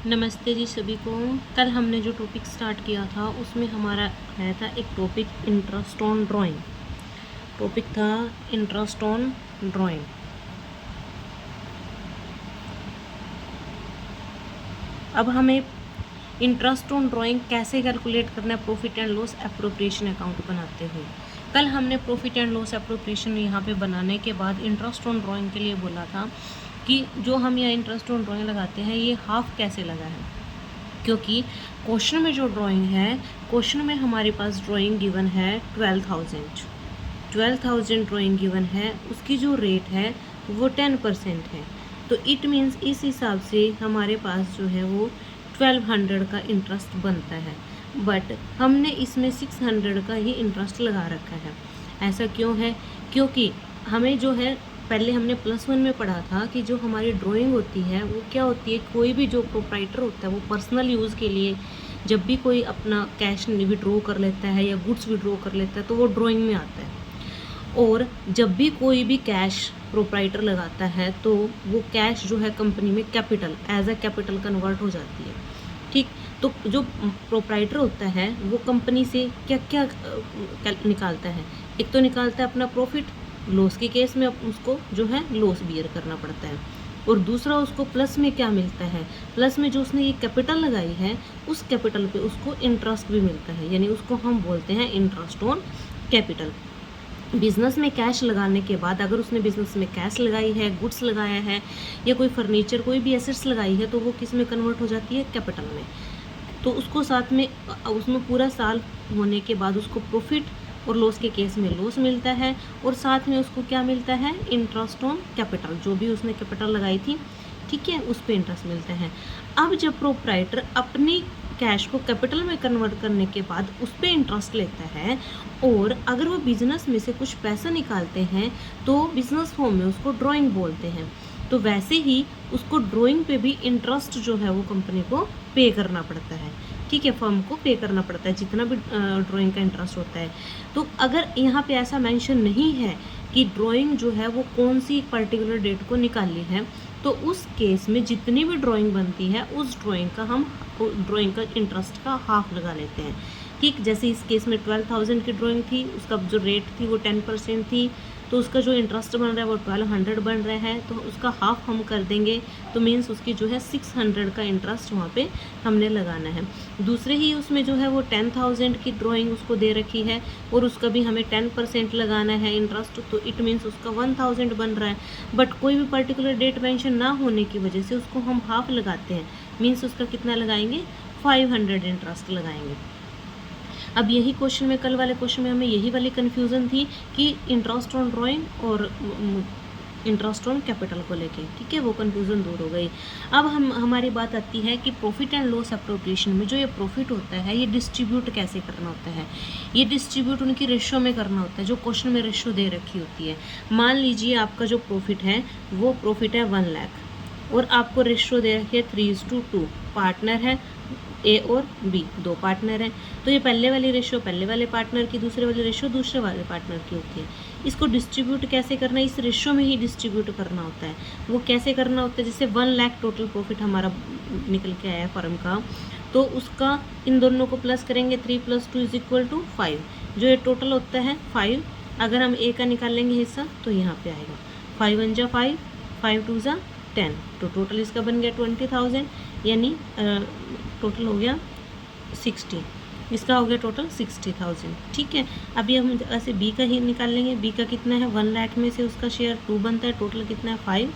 नमस्ते जी सभी को। कल हमने जो टॉपिक स्टार्ट किया था उसमें हमारा आया था एक topic interest on drawing. Topic था इंटरेस्ट ऑन ड्राइंग। अब हमें इंटरेस्ट ऑन ड्राइंग कैसे कैलकुलेट करना है profit and loss appropriation account बनाते हुए। कल हमने प्रॉफिट एंड लॉस एप्रोप्रिएशन यहाँ पे बनाने के बाद इंटरेस्ट ऑन ड्राइंग के लिए बोला था कि जो हम यहाँ इंटरेस्ट ऑन ड्राइंग लगाते हैं ये हाफ कैसे लगा है, क्योंकि क्वेश्चन में जो ड्राइंग है, क्वेश्चन में हमारे पास ड्राइंग गिवन है 12,000 ड्राइंग गिवन है, उसकी जो रेट है वो 10% है। तो इट मीन्स इस हिसाब से हमारे पास जो है वो 1200 का इंटरेस्ट बनता है, बट हमने इसमें 600 का ही इंटरेस्ट लगा रखा है। ऐसा क्यों है? क्योंकि हमें जो है पहले हमने +1 में पढ़ा था कि जो हमारी ड्राइंग होती है वो क्या होती है, कोई भी जो प्रोप्राइटर होता है वो पर्सनल यूज़ के लिए जब भी कोई अपना कैश विड्रॉ कर लेता है या गुड्स विड्रॉ कर लेता है तो वो ड्राइंग में आता है। और जब भी कोई भी कैश प्रोप्राइटर लगाता है तो वो कैश जो है कंपनी में capital as a capital convert हो जाती है। ठीक, तो जो प्रोप्राइटर होता है वो कंपनी से क्या क्या निकालता है? एक तो निकालता है अपना प्रॉफिट, लॉस के केस में उसको जो है लॉस बियर करना पड़ता है, और दूसरा उसको प्लस में क्या मिलता है, प्लस में जो उसने ये कैपिटल लगाई है उस कैपिटल पे उसको इंटरेस्ट भी मिलता है, यानी उसको हम बोलते हैं इंटरेस्ट ऑन कैपिटल। बिज़नेस में कैश लगाने के बाद अगर उसने बिज़नेस में कैश लगाई है, गुड्स लगाया है या कोई फर्नीचर कोई भी एसेट्स लगाई है तो वो किस में कन्वर्ट हो जाती है? कैपिटल में। तो उसको साथ में उसमें पूरा साल होने के बाद उसको प्रॉफिट और लॉस के केस में लॉस मिलता है, और साथ में उसको क्या मिलता है? इंटरेस्ट ऑन कैपिटल, जो भी उसने कैपिटल लगाई थी, ठीक है, उस पर इंटरेस्ट मिलता है। अब जब प्रोप्राइटर अपनी कैश को कैपिटल में कन्वर्ट करने के बाद उस पर इंटरेस्ट लेता है, और अगर वो बिजनेस में से कुछ पैसा निकालते हैं तो बिजनेस फॉर्म में उसको ड्राइंग बोलते हैं। तो वैसे ही उसको ड्राइंग पे भी इंटरेस्ट जो है वो कंपनी को पे करना पड़ता है, ठीक है, फर्म को पे करना पड़ता है जितना भी ड्राइंग का इंटरेस्ट होता है। तो अगर यहाँ पे ऐसा मेंशन नहीं है कि ड्राइंग जो है वो कौन सी पर्टिकुलर डेट को निकाली है, तो उस केस में जितनी भी ड्राइंग बनती है उस ड्राइंग का हम ड्राइंग का इंटरेस्ट का हाफ लगा लेते हैं। ठीक, जैसे इस केस में 12,000 की ड्राइंग थी, उसका जो रेट थी वो 10% थी, तो उसका जो इंटरेस्ट बन रहा है वो 1200 बन रहा है, तो उसका हाफ हम कर देंगे, तो मीन्स उसकी जो है 600 का इंटरेस्ट वहाँ पे हमने लगाना है। दूसरे ही उसमें जो है वो 10,000 की ड्राइंग उसको दे रखी है और उसका भी हमें 10% लगाना है इंटरेस्ट, तो इट मीन्स उसका 1000 बन रहा है, बट कोई भी पर्टिकुलर डेट मेंशन ना होने की वजह से उसको हम हाफ लगाते हैं, मीन्स उसका कितना लगाएंगे? 500 इंटरेस्ट लगाएंगे। अब यही क्वेश्चन में, कल वाले क्वेश्चन में हमें यही वाली कन्फ्यूज़न थी कि इंटरेस्ट ऑन ड्राइंग और इंटरेस्ट ऑन कैपिटल को लेके, ठीक है, वो कन्फ्यूज़न दूर हो गई। अब हमारी बात आती है कि प्रॉफिट एंड लॉस एप्रोप्रिएशन में जो ये प्रॉफिट होता है ये डिस्ट्रीब्यूट कैसे करना होता है। ये डिस्ट्रीब्यूट उनकी रेशो में करना होता है, जो क्वेश्चन में रेशो दे रखी होती है। मान लीजिए आपका जो प्रॉफिट है वो प्रॉफिट है 1 लाख और आपको रेशो दे रखी है 3:2, पार्टनर है ए और बी, 2 पार्टनर हैं, तो ये पहले वाली रेशो पहले वाले पार्टनर की, दूसरे वाली रेशो दूसरे वाले पार्टनर की होती है। इसको डिस्ट्रीब्यूट कैसे करना है? इस रेशो में ही डिस्ट्रीब्यूट करना होता है। वो कैसे करना होता है? जैसे 1 लाख टोटल प्रॉफिट हमारा निकल के आया फर्म का, तो उसका इन दोनों को प्लस करेंगे, 3 + 2 = 5, जो ये टोटल होता है 5। अगर हम ए का निकाल लेंगे हिस्सा तो यहाँ पे आएगा 5 × 1 = 5, 5 × 2 = 10, तो टोटल इसका बन गया 20,000, यानी टोटल हो गया 60, इसका हो गया टोटल 60,000, ठीक है। अभी हम ऐसे बी का ही निकाल लेंगे। बी का कितना है? 1 लाख में से उसका शेयर 2 बनता है, टोटल कितना है? 5,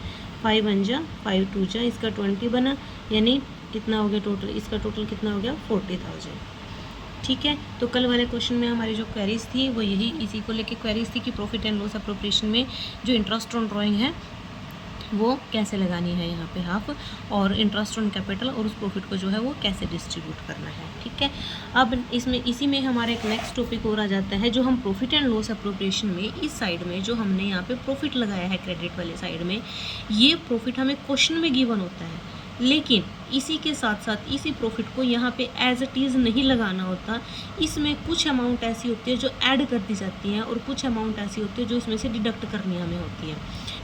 5 × 1 = 5, 2 × इसका 20 बना, यानी कितना हो गया टोटल? इसका टोटल कितना हो गया? 40,000, ठीक है। तो कल वाले क्वेश्चन में हमारी जो क्वेरीज थी वो यही इसी को लेके क्वेरीज थी कि प्रॉफिट एंड लॉस एप्रोप्रिएशन में जो इंटरेस्ट ऑन ड्राइंग है वो कैसे लगानी है यहाँ पे हाफ, और इंटरेस्ट ऑन कैपिटल और उस प्रॉफिट को जो है वो कैसे डिस्ट्रीब्यूट करना है, ठीक है। अब इसमें इसी में हमारा एक नेक्स्ट टॉपिक और आ जाता है, जो हम प्रॉफिट एंड लॉस एप्रोप्रिएशन में इस साइड में जो हमने यहाँ पे प्रॉफिट लगाया है क्रेडिट वाले साइड में, ये प्रॉफिट हमें क्वेश्चन में गिवन होता है, लेकिन इसी के साथ साथ इसी प्रॉफिट को यहाँ पे एज इट इज़ नहीं लगाना होता। इसमें कुछ अमाउंट ऐसी होती है जो ऐड कर दी जाती हैं और कुछ अमाउंट ऐसी होती है जो इसमें से डिडक्ट करनी हमें होती है,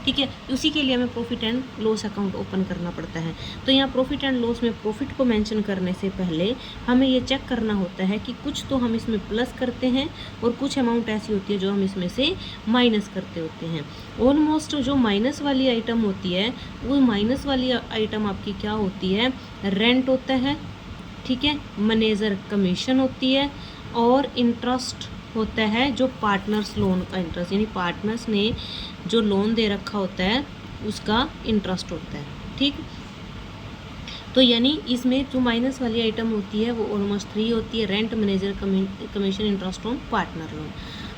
ठीक है। उसी के लिए हमें profit and loss account open करना पड़ता है। तो यहाँ प्रॉफिट एंड लॉस में प्रॉफिट को मेंशन करने से पहले हमें ये चेक करना होता है कि कुछ तो हम इसमें प्लस करते हैं और कुछ अमाउंट ऐसी होती है जो हम इसमें से माइनस करते होते हैं। ऑलमोस्ट जो माइनस वाली आइटम होती है, वो माइनस वाली आइटम आपकी क्या होती है, रेंट होता है, ठीक है, मैनेजर कमीशन होती है और इंटरेस्ट होता है जो पार्टनर्स लोन का इंटरेस्ट, यानी पार्टनर्स ने जो लोन दे रखा होता है उसका इंटरेस्ट होता है, ठीक। तो यानी इसमें जो माइनस वाली आइटम होती है वो ऑलमोस्ट 3 होती है, rent, manager commission, interest on partner loan.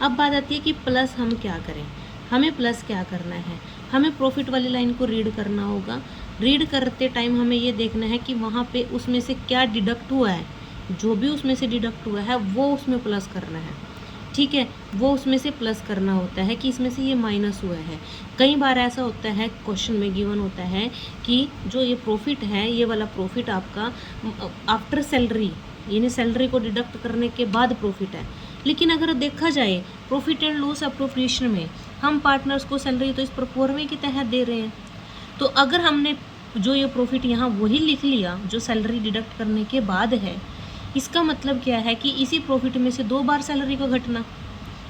अब बात आती है कि प्लस हम क्या करें। हमें प्लस क्या करना है, हमें प्रॉफिट वाली लाइन को रीड करना होगा। रीड करते टाइम हमें ये देखना है कि वहाँ पे उसमें से क्या डिडक्ट हुआ है, जो भी उसमें से डिडक्ट हुआ है वो उसमें प्लस करना है, ठीक है। वो उसमें से प्लस करना होता है कि इसमें से ये माइनस हुआ है। कई बार ऐसा होता है, क्वेश्चन में गिवन होता है कि जो ये प्रॉफिट है, ये वाला प्रॉफिट आपका आफ्टर सैलरी, यानी सैलरी को डिडक्ट करने के बाद प्रॉफिट है। लेकिन अगर देखा जाए प्रॉफिट एंड लॉस अप्रोप्रिएशन में हम पार्टनर्स को सैलरी तो इस प्रोफॉर्मे के तहत दे रहे हैं। तो अगर हमने जो ये प्रॉफिट यहाँ वही लिख लिया जो सैलरी डिडक्ट करने के बाद है, इसका मतलब क्या है कि इसी प्रॉफिट में से 2 बार सैलरी को घटना।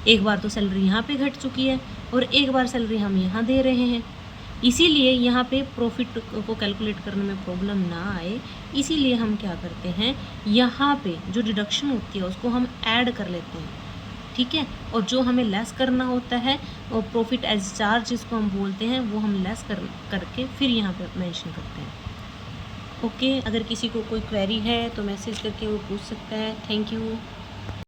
एक बार तो सैलरी यहाँ पे घट चुकी है और एक बार सैलरी हम यहाँ दे रहे हैं। इसीलिए यहाँ पे प्रॉफिट को कैलकुलेट करने में प्रॉब्लम ना आए, इसीलिए हम क्या करते हैं, यहाँ पे जो डिडक्शन होती है उसको हम ऐड कर लेते हैं, ठीक है। और जो हमें लेस करना होता है और प्रॉफिट एज चार्ज जिसको हम बोलते हैं वो हम लेस करके फिर यहाँ पे मेंशन करते हैं। ओके, अगर किसी को कोई क्वेरी है तो मैसेज करके वो पूछ सकता है। Thank you.